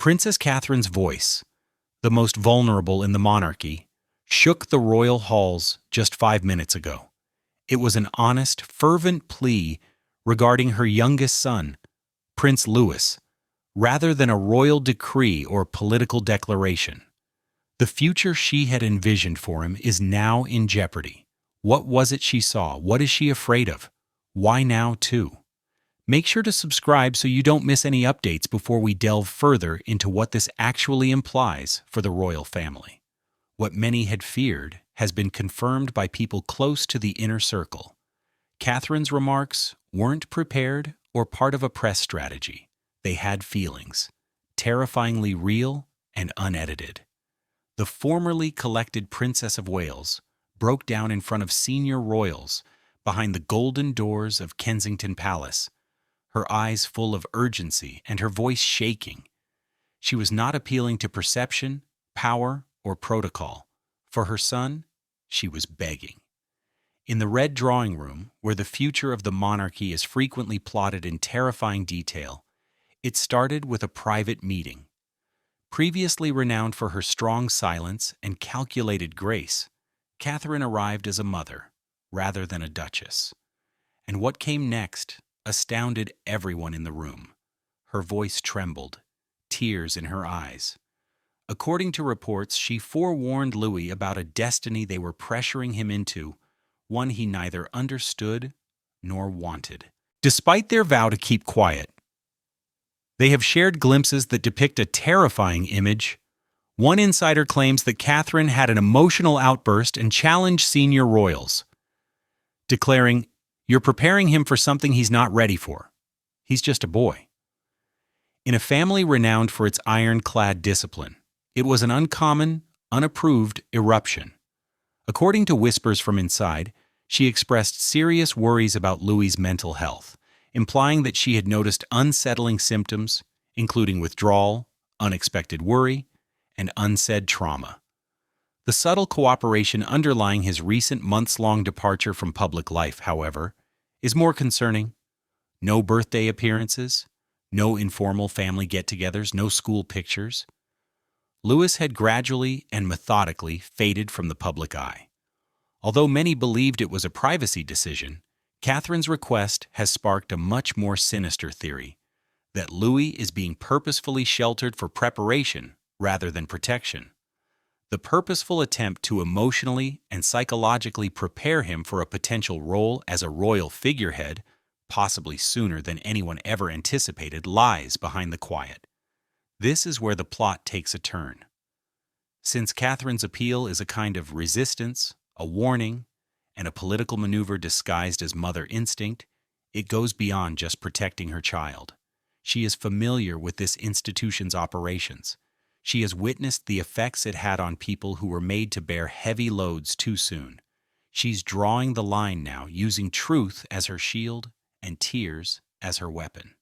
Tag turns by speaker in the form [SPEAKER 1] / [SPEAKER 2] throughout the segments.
[SPEAKER 1] Princess Catherine's voice, the most vulnerable in the monarchy, shook the royal halls just 5 minutes ago. It was an honest, fervent plea regarding her youngest son, Prince Louis, rather than a royal decree or political declaration. The future she had envisioned for him is now in jeopardy. What was it she saw? What is she afraid of? Why now, too? Make sure to subscribe so you don't miss any updates before we delve further into what this actually implies for the royal family. What many had feared has been confirmed by people close to the inner circle. Catherine's remarks weren't prepared or part of a press strategy. They had feelings, terrifyingly real and unedited. The formerly collected Princess of Wales broke down in front of senior royals behind the golden doors of Kensington Palace, her eyes full of urgency and her voice shaking. She was not appealing to perception, power, or protocol. For her son, she was begging. In the red drawing room, where the future of the monarchy is frequently plotted in terrifying detail, it started with a private meeting. Previously renowned for her strong silence and calculated grace, Catherine arrived as a mother, rather than a duchess. And what came next astounded everyone in the room. Her voice trembled, tears in her eyes. According to reports, she forewarned Louis about a destiny they were pressuring him into, one he neither understood nor wanted. Despite their vow to keep quiet, they have shared glimpses that depict a terrifying image. One insider claims that Catherine had an emotional outburst and challenged senior royals, declaring, "You're preparing him for something he's not ready for. He's just a boy." In a family renowned for its ironclad discipline, it was an uncommon, unapproved eruption. According to whispers from inside, she expressed serious worries about Louis's mental health, implying that she had noticed unsettling symptoms, including withdrawal, unexpected worry, and unsaid trauma. The subtle cooperation underlying his recent months-long departure from public life, however, is more concerning. No birthday appearances, no informal family get-togethers, no school pictures. Louis had gradually and methodically faded from the public eye. Although many believed it was a privacy decision, Catherine's request has sparked a much more sinister theory, that Louis is being purposefully sheltered for preparation rather than protection. The purposeful attempt to emotionally and psychologically prepare him for a potential role as a royal figurehead, possibly sooner than anyone ever anticipated, lies behind the quiet. This is where the plot takes a turn. Since Catherine's appeal is a kind of resistance, a warning, and a political maneuver disguised as mother instinct, it goes beyond just protecting her child. She is familiar with this institution's operations. She has witnessed the effects it had on people who were made to bear heavy loads too soon. She's drawing the line now, using truth as her shield and tears as her weapon.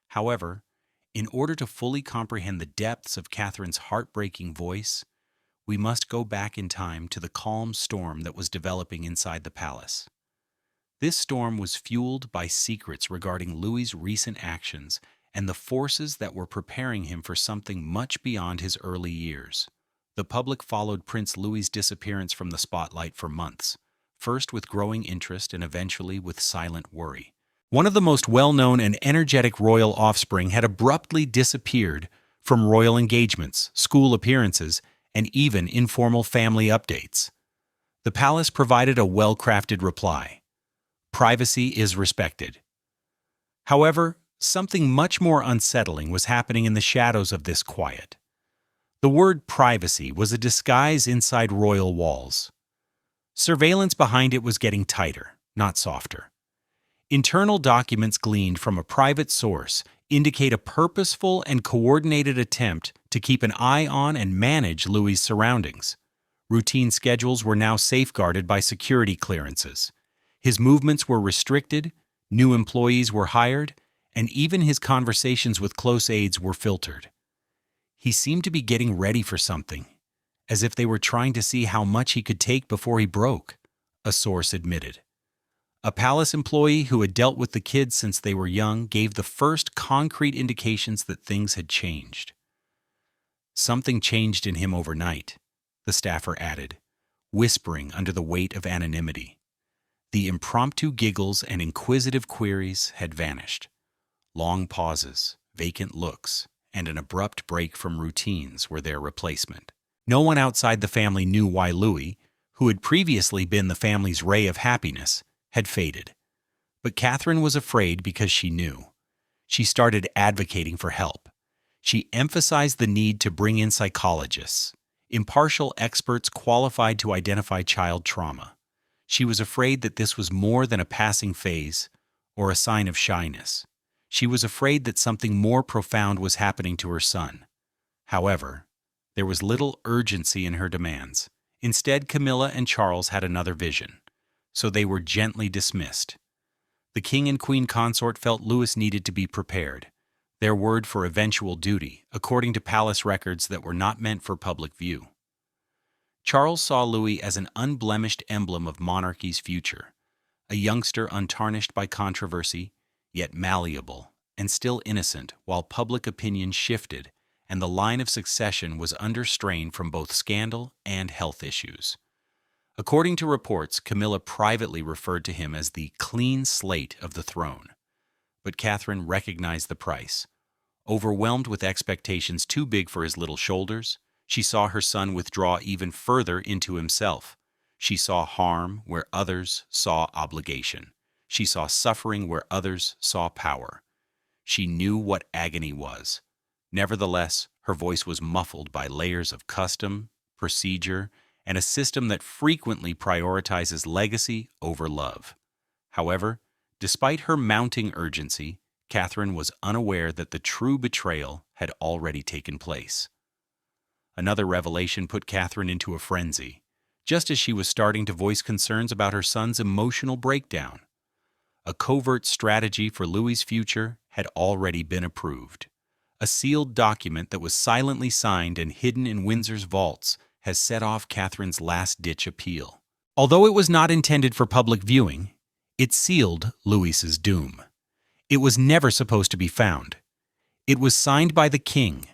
[SPEAKER 1] However, in order to fully comprehend the depths of Catherine's heartbreaking voice, we must go back in time to the calm storm that was developing inside the palace. This storm was fueled by secrets regarding Louis's recent actions and the forces that were preparing him for something much beyond his early years. The public followed Prince Louis's disappearance from the spotlight for months, first with growing interest and eventually with silent worry. One of the most well-known and energetic royal offspring had abruptly disappeared from royal engagements, school appearances, and even informal family updates. The palace provided a well-crafted reply. Privacy is respected. However, something much more unsettling was happening in the shadows of this quiet. The word privacy was a disguise inside royal walls. Surveillance behind it was getting tighter, not softer. Internal documents gleaned from a private source indicate a purposeful and coordinated attempt to keep an eye on and manage Louis's surroundings. Routine schedules were now safeguarded by security clearances. His movements were restricted, new employees were hired, and even his conversations with close aides were filtered. He seemed to be getting ready for something, as if they were trying to see how much he could take before he broke, a source admitted. A palace employee who had dealt with the kids since they were young gave the first concrete indications that things had changed. Something changed in him overnight, the staffer added, whispering under the weight of anonymity. The impromptu giggles and inquisitive queries had vanished. Long pauses, vacant looks, and an abrupt break from routines were their replacement. No one outside the family knew why Louis, who had previously been the family's ray of happiness, had faded. But Catherine was afraid because she knew. She started advocating for help. She emphasized the need to bring in psychologists, impartial experts qualified to identify child trauma. She was afraid that this was more than a passing phase or a sign of shyness. She was afraid that something more profound was happening to her son. However, there was little urgency in her demands. Instead, Camilla and Charles had another vision, so they were gently dismissed. The king and queen consort felt Louis needed to be prepared, their word for eventual duty, according to palace records that were not meant for public view. Charles saw Louis as an unblemished emblem of monarchy's future, a youngster untarnished by controversy, yet malleable and still innocent while public opinion shifted and the line of succession was under strain from both scandal and health issues. According to reports, Camilla privately referred to him as the clean slate of the throne. But Catherine recognized the price. Overwhelmed with expectations too big for his little shoulders, she saw her son withdraw even further into himself. She saw harm where others saw obligation. She saw suffering where others saw power. She knew what agony was. Nevertheless, her voice was muffled by layers of custom, procedure, and a system that frequently prioritizes legacy over love. However, despite her mounting urgency, Catherine was unaware that the true betrayal had already taken place. Another revelation put Catherine into a frenzy, just as she was starting to voice concerns about her son's emotional breakdown. A covert strategy for Louis's future had already been approved. A sealed document that was silently signed and hidden in Windsor's vaults has set off Catherine's last-ditch appeal. Although it was not intended for public viewing, it sealed Louis's doom. It was never supposed to be found. It was signed by the king,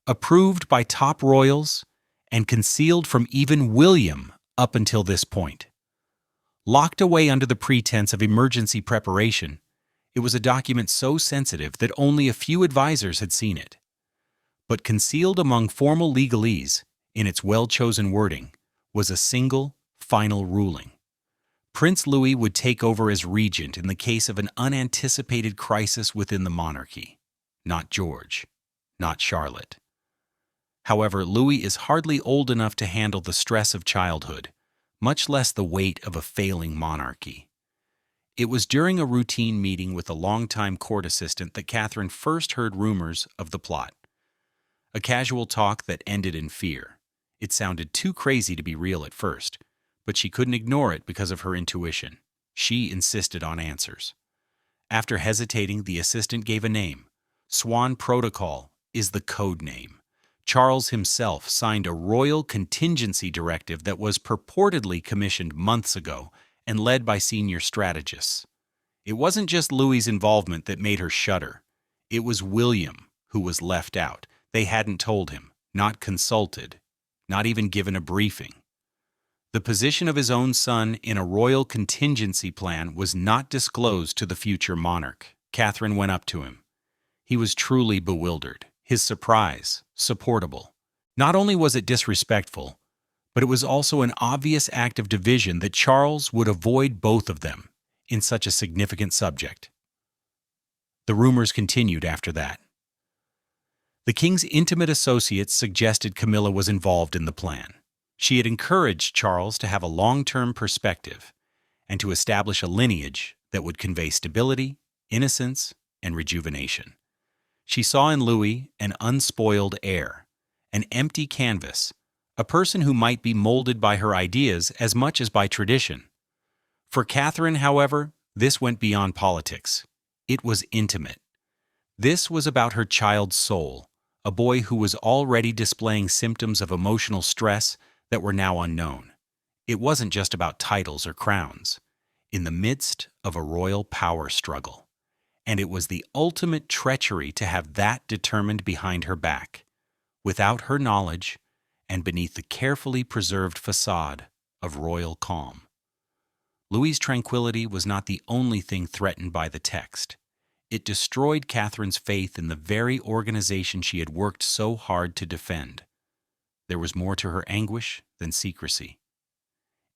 [SPEAKER 1] approved by top royals, and concealed from even William up until this point. Locked away under the pretense of emergency preparation, it was a document so sensitive that only a few advisors had seen it. But concealed among formal legalese, in its well-chosen wording, was a single, final ruling. Prince Louis would take over as regent in the case of an unanticipated crisis within the monarchy. Not George, not Charlotte. However, Louis is hardly old enough to handle the stress of childhood, much less the weight of a failing monarchy. It was during a routine meeting with a longtime court assistant that Catherine first heard rumors of the plot. A casual talk that ended in fear. It sounded too crazy to be real at first, but she couldn't ignore it because of her intuition. She insisted on answers. After hesitating, the assistant gave a name. Swan Protocol is the code name. Charles himself signed a royal contingency directive that was purportedly commissioned months ago and led by senior strategists. It wasn't just Louis's involvement that made her shudder. It was William who was left out. They hadn't told him, not consulted, not even given a briefing. The position of his own son in a royal contingency plan was not disclosed to the future monarch. Catherine went up to him. He was truly bewildered, his surprise supportable. Not only was it disrespectful, but it was also an obvious act of division that Charles would avoid both of them in such a significant subject. The rumors continued after that. The king's intimate associates suggested Camilla was involved in the plan. She had encouraged Charles to have a long-term perspective and to establish a lineage that would convey stability, innocence, and rejuvenation. She saw in Louis an unspoiled heir, an empty canvas, a person who might be molded by her ideas as much as by tradition. For Catherine, however, this went beyond politics. It was intimate. This was about her child's soul, a boy who was already displaying symptoms of emotional stress that were now unknown. It wasn't just about titles or crowns, in the midst of a royal power struggle. And it was the ultimate treachery to have that determined behind her back. without her knowledge and beneath the carefully preserved facade of royal calm. Louis's tranquility was not the only thing threatened by the text. It destroyed Catherine's faith in the very organization she had worked so hard to defend. There was more to her anguish than secrecy.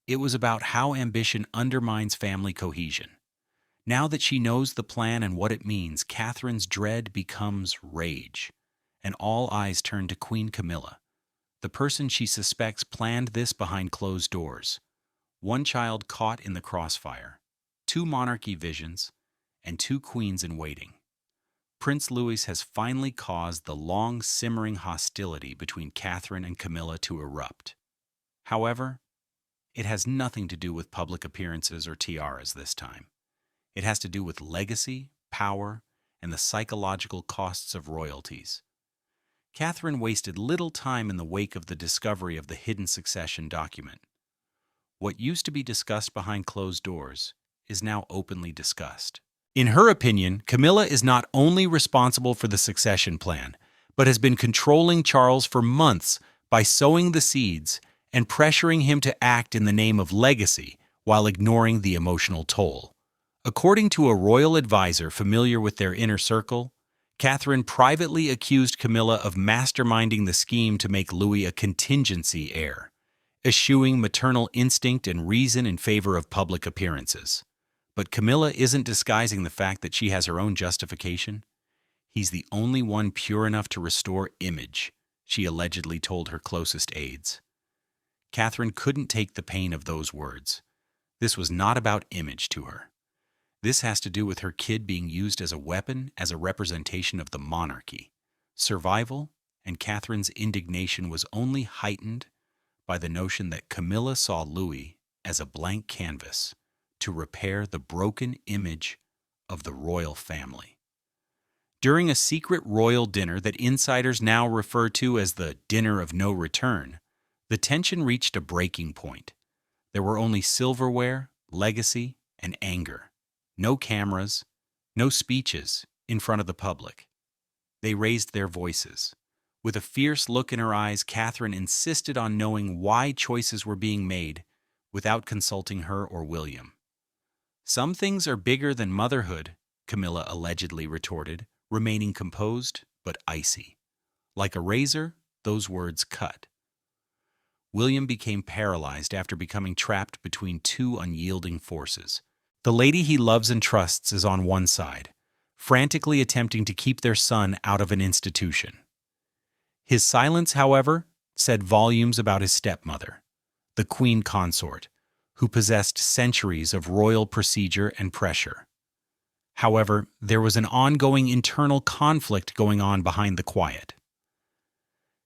[SPEAKER 1] It was about how ambition undermines family cohesion. Now that she knows the plan and what it means, Catherine's dread becomes rage, and all eyes turn to Queen Camilla. The person she suspects planned this behind closed doors. One child caught in the crossfire, two monarchy visions, and two queens in waiting. Prince Louis has finally caused the long-simmering hostility between Catherine and Camilla to erupt. However, it has nothing to do with public appearances or tiaras this time. It has to do with legacy, power, and the psychological costs of royalties. Catherine wasted little time in the wake of the discovery of the hidden succession document. What used to be discussed behind closed doors is now openly discussed. In her opinion, Camilla is not only responsible for the succession plan, but has been controlling Charles for months by sowing the seeds and pressuring him to act in the name of legacy while ignoring the emotional toll. According to a royal advisor familiar with their inner circle, Catherine privately accused Camilla of masterminding the scheme to make Louis a contingency heir, eschewing maternal instinct and reason in favor of public appearances. But Camilla isn't disguising the fact that she has her own justification. He's the only one pure enough to restore image, she allegedly told her closest aides. Catherine couldn't take the pain of those words. This was not about image to her. This has to do with her kid being used as a weapon, as a representation of the monarchy. Survival and Catherine's indignation was only heightened by the notion that Camilla saw Louis as a blank canvas to repair the broken image of the royal family. During a secret royal dinner that insiders now refer to as the dinner of no return, the tension reached a breaking point. There were only silverware, legacy, and anger. No cameras, no speeches in front of the public. They raised their voices. With a fierce look in her eyes, Catherine insisted on knowing why choices were being made without consulting her or William. "Some things are bigger than motherhood," Camilla allegedly retorted, remaining composed but icy. Like a razor, those words cut. William became paralyzed after becoming trapped between two unyielding forces. The lady he loves and trusts is on one side, frantically attempting to keep their son out of an institution. His silence, however, said volumes about his stepmother, the queen consort, who possessed centuries of royal procedure and pressure. However, there was an ongoing internal conflict going on behind the quiet.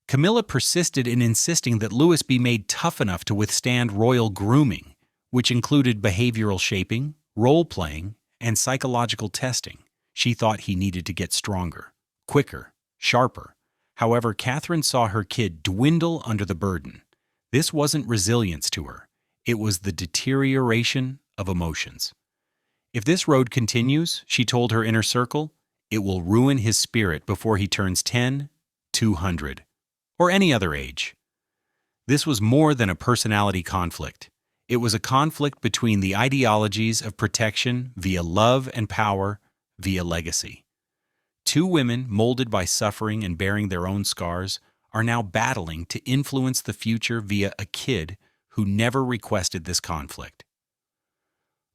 [SPEAKER 1] Camilla persisted in insisting that Louis be made tough enough to withstand royal grooming, which included behavioral shaping, role-playing, and psychological testing. She thought he needed to get stronger, quicker, sharper. However, Catherine saw her kid dwindle under the burden. This wasn't resilience to her. It was the deterioration of emotions. If this road continues, she told her inner circle, it will ruin his spirit before he turns 10, 200, or any other age. This was more than a personality conflict. It was a conflict between the ideologies of protection via love and power via legacy. Two women molded by suffering and bearing their own scars are now battling to influence the future via a kid who never requested this conflict.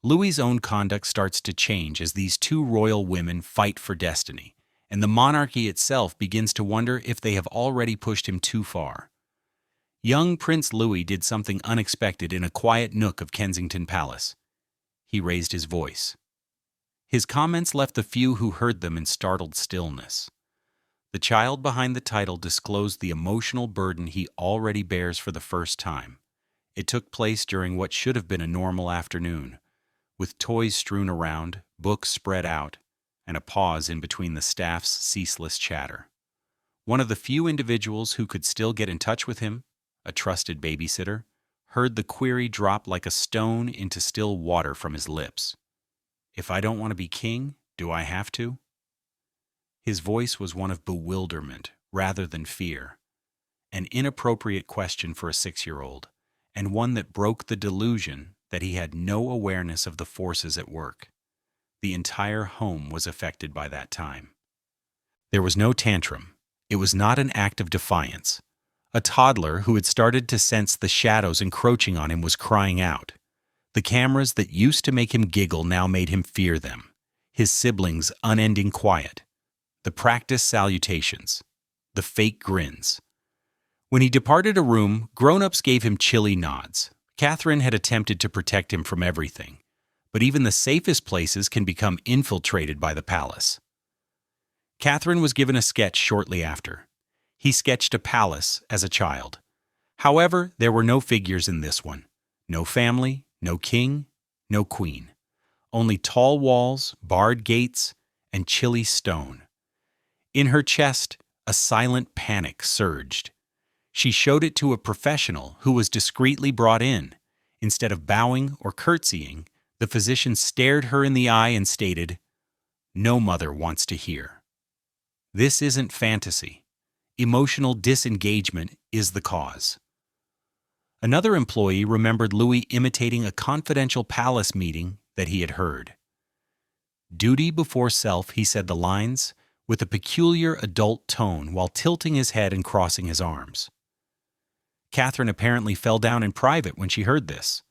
[SPEAKER 1] Louis's own conduct starts to change as these two royal women fight for destiny, and the monarchy itself begins to wonder if they have already pushed him too far. Young Prince Louis did something unexpected in a quiet nook of Kensington Palace. He raised his voice. His comments left the few who heard them in startled stillness. The child behind the title disclosed the emotional burden he already bears for the first time. It took place during what should have been a normal afternoon, with toys strewn around, books spread out, and a pause in between the staff's ceaseless chatter. One of the few individuals who could still get in touch with him, a trusted babysitter, heard the query drop like a stone into still water from his lips. "If I don't want to be king, do I have to?" His voice was one of bewilderment rather than fear. an inappropriate question for a 6-year-old, and one that broke the delusion that he had no awareness of the forces at work. The entire home was affected by that time. There was no tantrum. It was not an act of defiance. A toddler who had started to sense the shadows encroaching on him was crying out. The cameras that used to make him giggle now made him fear them. His siblings' unending quiet. The practiced salutations. The fake grins. When he departed a room, grown-ups gave him chilly nods. Catherine had attempted to protect him from everything, but even the safest places can become infiltrated by the palace. Catherine was given a sketch shortly after. He sketched a palace as a child. However, there were no figures in this one. No family, no king, no queen. Only tall walls, barred gates, and chilly stone. In her chest, a silent panic surged. She showed it to a professional who was discreetly brought in. Instead of bowing or curtsying, the physician stared her in the eye and stated, "No mother wants to hear." This isn't fantasy. Emotional disengagement is the cause. Another employee remembered Louis imitating a confidential palace meeting that he had heard. Duty before self, he said the lines, with a peculiar adult tone while tilting his head and crossing his arms. Catherine apparently fell down in private when she heard this,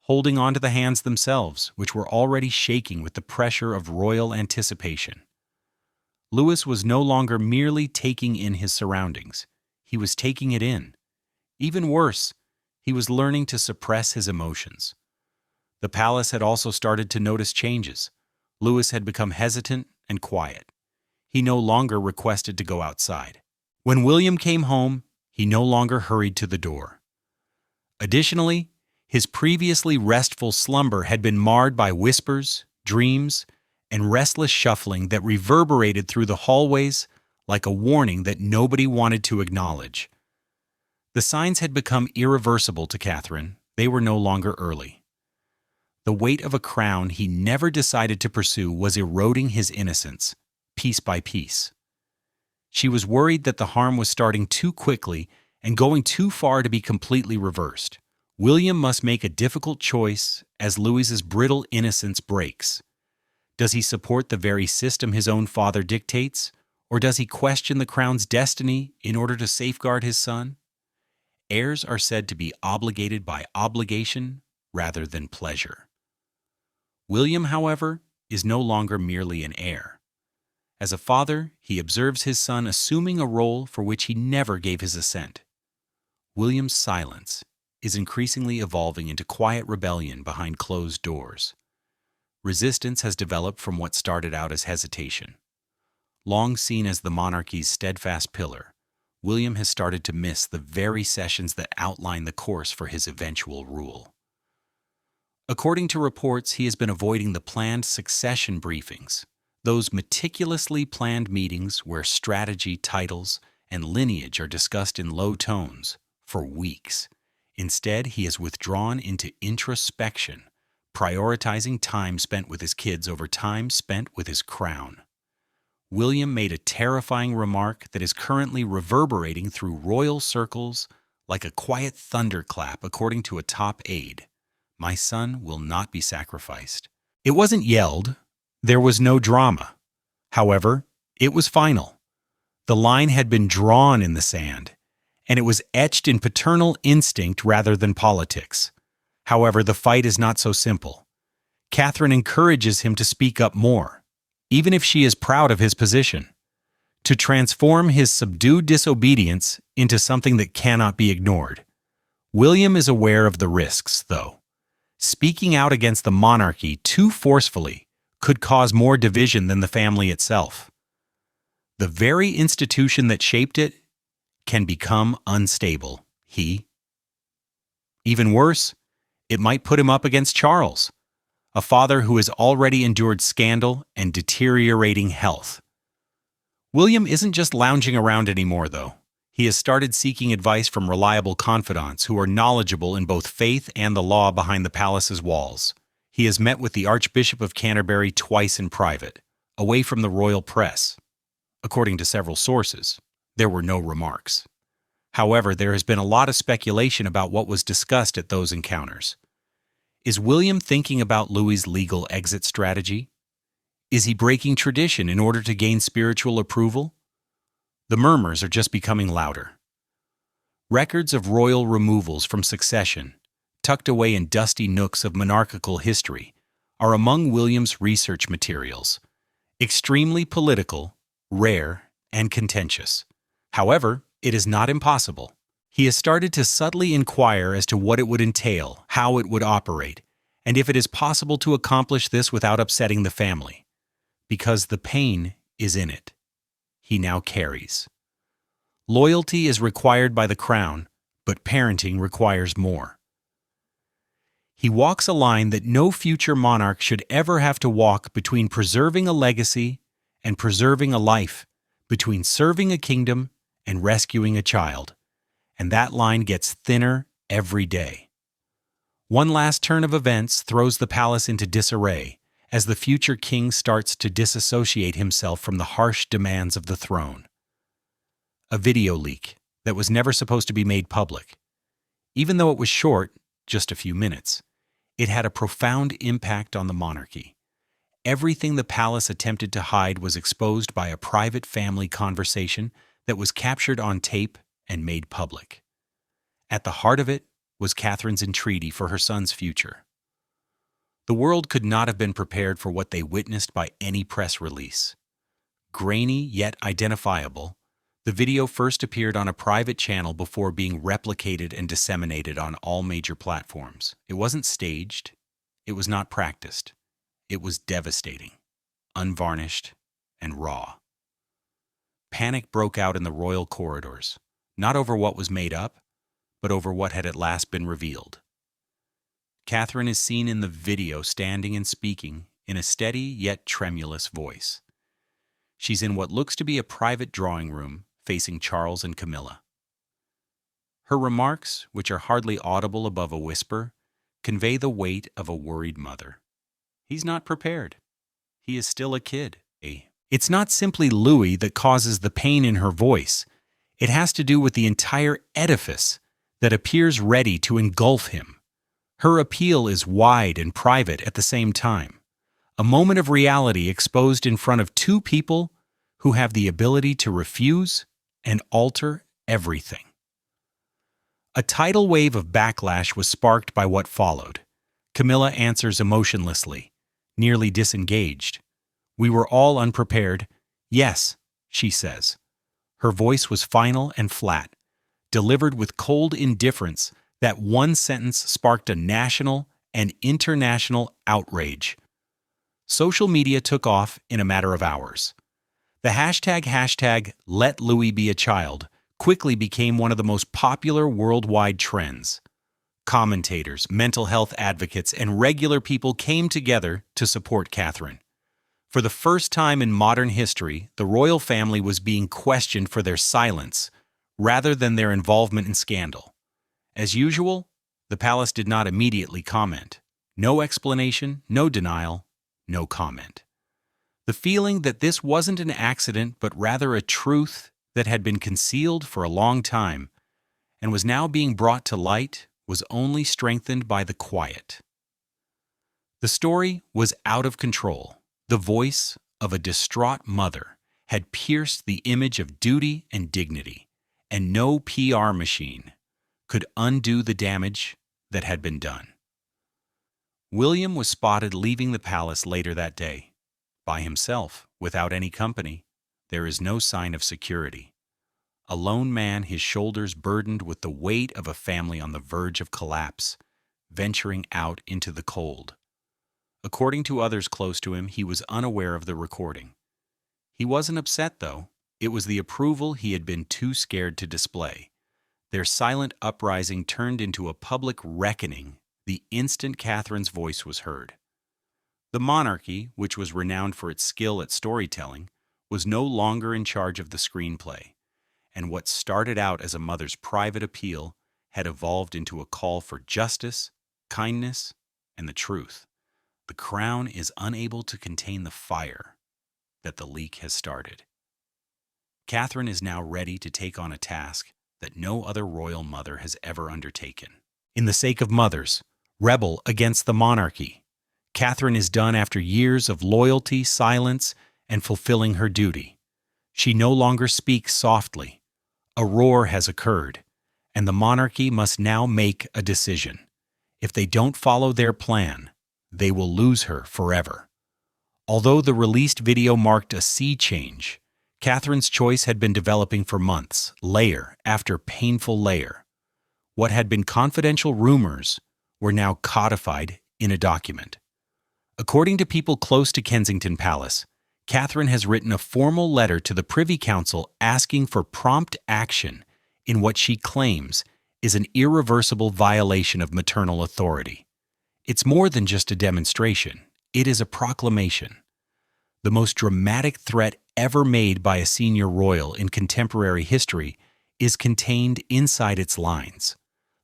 [SPEAKER 1] holding on to the hands themselves, which were already shaking with the pressure of royal anticipation. Louis was no longer merely taking in his surroundings. He was taking it in. Even worse, he was learning to suppress his emotions. The palace had also started to notice changes. Louis had become hesitant and quiet. He no longer requested to go outside. When William came home, he no longer hurried to the door. Additionally, his previously restful slumber had been marred by whispers, dreams, and restless shuffling that reverberated through the hallways like a warning that nobody wanted to acknowledge. The signs had become irreversible to Catherine. They were no longer early. The weight of a crown he never decided to pursue was eroding his innocence, piece by piece. She was worried that the harm was starting too quickly and going too far to be completely reversed. William must make a difficult choice as Louis's brittle innocence breaks. Does he support the very system his own father dictates, or does he question the crown's destiny in order to safeguard his son? Heirs are said to be obligated by obligation rather than pleasure. William, however, is no longer merely an heir. As a father, he observes his son assuming a role for which he never gave his assent. William's silence is increasingly evolving into quiet rebellion behind closed doors. Resistance has developed from what started out as hesitation. Long seen as the monarchy's steadfast pillar, William has started to miss the very sessions that outline the course for his eventual rule. According to reports, he has been avoiding the planned succession briefings, those meticulously planned meetings where strategy, titles, and lineage are discussed in low tones, for weeks. Instead, he has withdrawn into introspection, prioritizing time spent with his kids over time spent with his crown. William made a terrifying remark that is currently reverberating through royal circles like a quiet thunderclap, according to a top aide. "My son will not be sacrificed." It wasn't yelled. There was no drama. However, it was final. The line had been drawn in the sand, and it was etched in paternal instinct rather than politics. However, the fight is not so simple. Catherine encourages him to speak up more, even if she is proud of his position, to transform his subdued disobedience into something that cannot be ignored. William is aware of the risks, though. Speaking out against the monarchy too forcefully could cause more division than the family itself. The very institution that shaped it can become unstable. Even worse, it might put him up against Charles, a father who has already endured scandal and deteriorating health. William isn't just lounging around anymore, though. He has started seeking advice from reliable confidants who are knowledgeable in both faith and the law behind the palace's walls. He has met with the Archbishop of Canterbury twice in private, away from the royal press. According to several sources, there were no remarks. However, there has been a lot of speculation about what was discussed at those encounters. Is William thinking about Louis's legal exit strategy? Is he breaking tradition in order to gain spiritual approval? The murmurs are just becoming louder. Records of royal removals from succession, tucked away in dusty nooks of monarchical history, are among William's research materials. Extremely political, rare, and contentious. However, it is not impossible. He has started to subtly inquire as to what it would entail, how it would operate, and if it is possible to accomplish this without upsetting the family. Because the pain is in it. He now carries. Loyalty is required by the crown, but parenting requires more. He walks a line that no future monarch should ever have to walk between preserving a legacy and preserving a life, between serving a kingdom and rescuing a child. And that line gets thinner every day. One last turn of events throws the palace into disarray as the future king starts to disassociate himself from the harsh demands of the throne. A video leak that was never supposed to be made public. Even though it was short, just a few minutes, it had a profound impact on the monarchy. Everything the palace attempted to hide was exposed by a private family conversation that was captured on tape and made public. At the heart of it was Catherine's entreaty for her son's future. The world could not have been prepared for what they witnessed by any press release. Grainy yet identifiable, the video first appeared on a private channel before being replicated and disseminated on all major platforms. It wasn't staged. It was not practiced. It was devastating, unvarnished, and raw. Panic broke out in the royal corridors, not over what was made up, but over what had at last been revealed. Catherine is seen in the video standing and speaking in a steady yet tremulous voice. She's in what looks to be a private drawing room facing Charles and Camilla. Her remarks, which are hardly audible above a whisper, convey the weight of a worried mother. He's not prepared. He is still a kid. It's not simply Louis that causes the pain in her voice. It has to do with the entire edifice that appears ready to engulf him. Her appeal is wide and private at the same time. A moment of reality exposed in front of two people who have the ability to refuse and alter everything. A tidal wave of backlash was sparked by what followed. Camilla answers emotionlessly, nearly disengaged. We were all unprepared. Yes, she says. Her voice was final and flat, delivered with cold indifference. That one sentence sparked a national and international outrage. Social media took off in a matter of hours. The hashtag Let Louis Be a Child quickly became one of the most popular worldwide trends. Commentators, mental health advocates, and regular people came together to support Catherine. For the first time in modern history, the royal family was being questioned for their silence rather than their involvement in scandal. As usual, the palace did not immediately comment. No explanation, no denial, no comment. The feeling that this wasn't an accident but rather a truth that had been concealed for a long time and was now being brought to light was only strengthened by the quiet. The story was out of control. The voice of a distraught mother had pierced the image of duty and dignity, and no PR machine could undo the damage that had been done. William was spotted leaving the palace later that day. By himself, without any company, there is no sign of security. A lone man, his shoulders burdened with the weight of a family on the verge of collapse, venturing out into the cold. According to others close to him, he was unaware of the recording. He wasn't upset, though. It was the approval he had been too scared to display. Their silent uprising turned into a public reckoning the instant Catherine's voice was heard. The monarchy, which was renowned for its skill at storytelling, was no longer in charge of the screenplay, and what started out as a mother's private appeal had evolved into a call for justice, kindness, and the truth. The crown is unable to contain the fire that the leak has started. Catherine is now ready to take on a task that no other royal mother has ever undertaken. In the sake of mothers, rebel against the monarchy, Catherine is done after years of loyalty, silence, and fulfilling her duty. She no longer speaks softly. A roar has occurred, and the monarchy must now make a decision. If they don't follow their plan, they will lose her forever. Although the released video marked a sea change, Catherine's choice had been developing for months, layer after painful layer. What had been confidential rumors were now codified in a document. According to people close to Kensington Palace, Catherine has written a formal letter to the Privy Council asking for prompt action in what she claims is an irreversible violation of maternal authority. It's more than just a demonstration. It is a proclamation. The most dramatic threat ever made by a senior royal in contemporary history is contained inside its lines.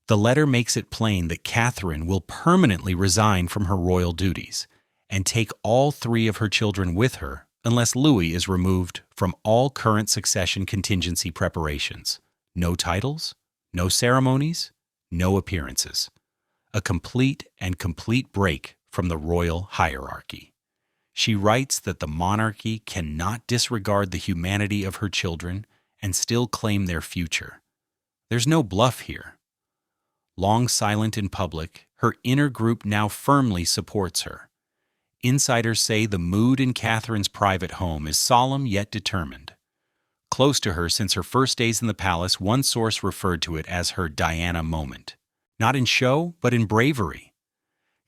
[SPEAKER 1] The letter makes it plain that Catherine will permanently resign from her royal duties and take all three of her children with her unless Louis is removed from all current succession contingency preparations. No titles, no ceremonies, no appearances. A complete break from the royal hierarchy. She writes that the monarchy cannot disregard the humanity of her children and still claim their future. There's no bluff here. Long silent in public, her inner group now firmly supports her. Insiders say the mood in Catherine's private home is solemn yet determined. Close to her since her first days in the palace, one source referred to it as her Diana moment. Not in show, but in bravery.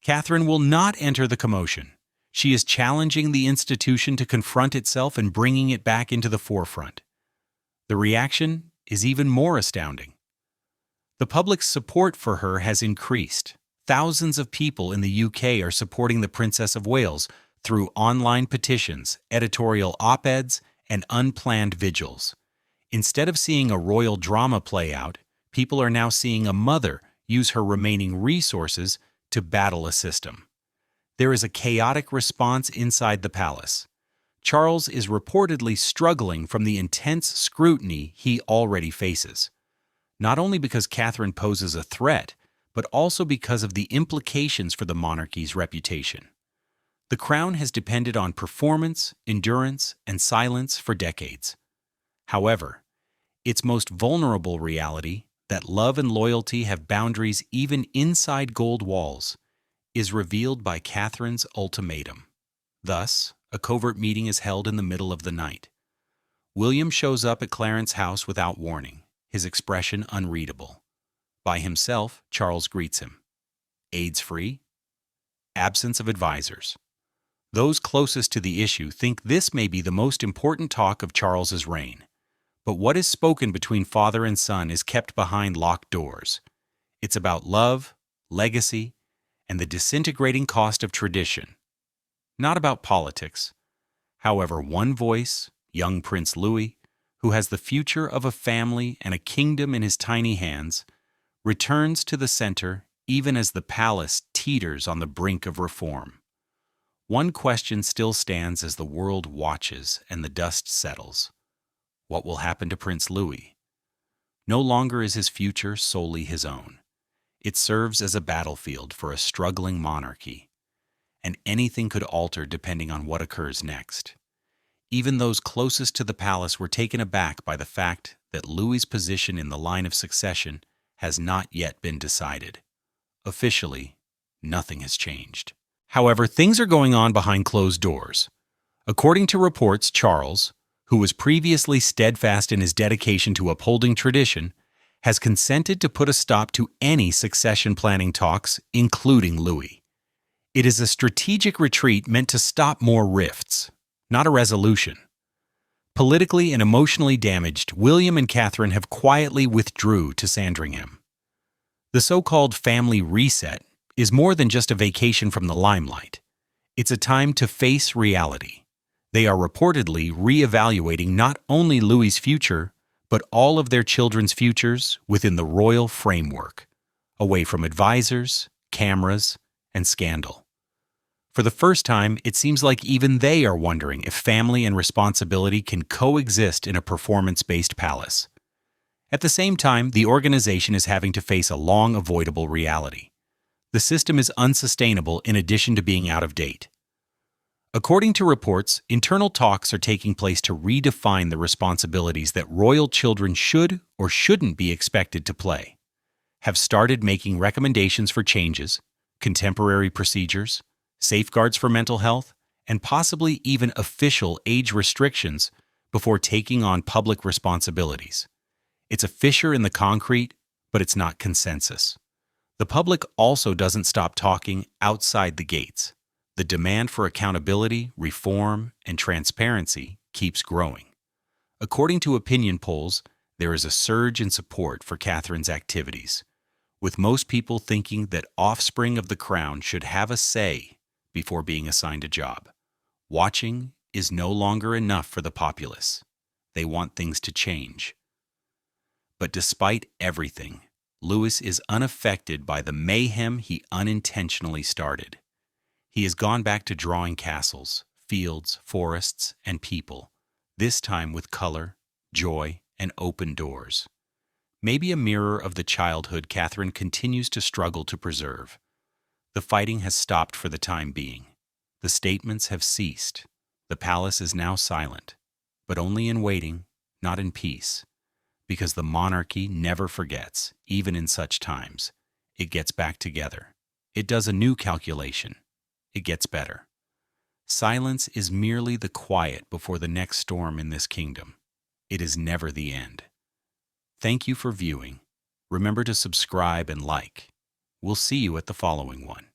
[SPEAKER 1] Catherine will not enter the commotion. She is challenging the institution to confront itself and bringing it back into the forefront. The reaction is even more astounding. The public's support for her has increased. Thousands of people in the UK are supporting the Princess of Wales through online petitions, editorial op-eds, and unplanned vigils. Instead of seeing a royal drama play out, people are now seeing a mother use her remaining resources to battle a system. There is a chaotic response inside the palace. Charles is reportedly struggling from the intense scrutiny he already faces. Not only because Catherine poses a threat, but also because of the implications for the monarchy's reputation. The crown has depended on performance, endurance, and silence for decades. However, its most vulnerable reality, that love and loyalty have boundaries even inside gold walls, is revealed by Catherine's ultimatum. Thus, a covert meeting is held in the middle of the night. William shows up at Clarence's house without warning, his expression unreadable. By himself, Charles greets him. AIDS-free? Absence of advisors. Those closest to the issue think this may be the most important talk of Charles's reign. But what is spoken between father and son is kept behind locked doors. It's about love, legacy, and the disintegrating cost of tradition. Not about politics. However, one voice, young Prince Louis, who has the future of a family and a kingdom in his tiny hands, returns to the center even as the palace teeters on the brink of reform. One question still stands as the world watches and the dust settles. What will happen to Prince Louis? No longer is his future solely his own. It serves as a battlefield for a struggling monarchy, and anything could alter depending on what occurs next. Even those closest to the palace were taken aback by the fact that Louis's position in the line of succession has not yet been decided. Officially, nothing has changed. However, things are going on behind closed doors. According to reports, Charles, who was previously steadfast in his dedication to upholding tradition, has consented to put a stop to any succession planning talks, including Louis. It is a strategic retreat meant to stop more rifts, not a resolution. Politically and emotionally damaged, William and Catherine have quietly withdrew to Sandringham. The so-called family reset is more than just a vacation from the limelight. It's a time to face reality. They are reportedly re-evaluating not only Louis's future, but all of their children's futures within the royal framework, away from advisors, cameras, and scandal. For the first time, it seems like even they are wondering if family and responsibility can coexist in a performance-based palace. At the same time, the organization is having to face a long avoidable reality. The system is unsustainable in addition to being out of date. According to reports, internal talks are taking place to redefine the responsibilities that royal children should or shouldn't be expected to play, have started making recommendations for changes, contemporary procedures, safeguards for mental health, and possibly even official age restrictions before taking on public responsibilities. It's a fissure in the concrete, but it's not consensus. The public also doesn't stop talking outside the gates. The demand for accountability, reform, and transparency keeps growing. According to opinion polls, there is a surge in support for Catherine's activities, with most people thinking that offspring of the crown should have a say before being assigned a job. Watching is no longer enough for the populace. They want things to change. But despite everything, Louis is unaffected by the mayhem he unintentionally started. He has gone back to drawing castles, fields, forests, and people, this time with color, joy, and open doors. Maybe a mirror of the childhood Catherine continues to struggle to preserve. The fighting has stopped for the time being. The statements have ceased. The palace is now silent, but only in waiting, not in peace. Because the monarchy never forgets, even in such times. It gets back together. It does a new calculation. It gets better. Silence is merely the quiet before the next storm in this kingdom. It is never the end. Thank you for viewing. Remember to subscribe and like. We'll see you at the following one.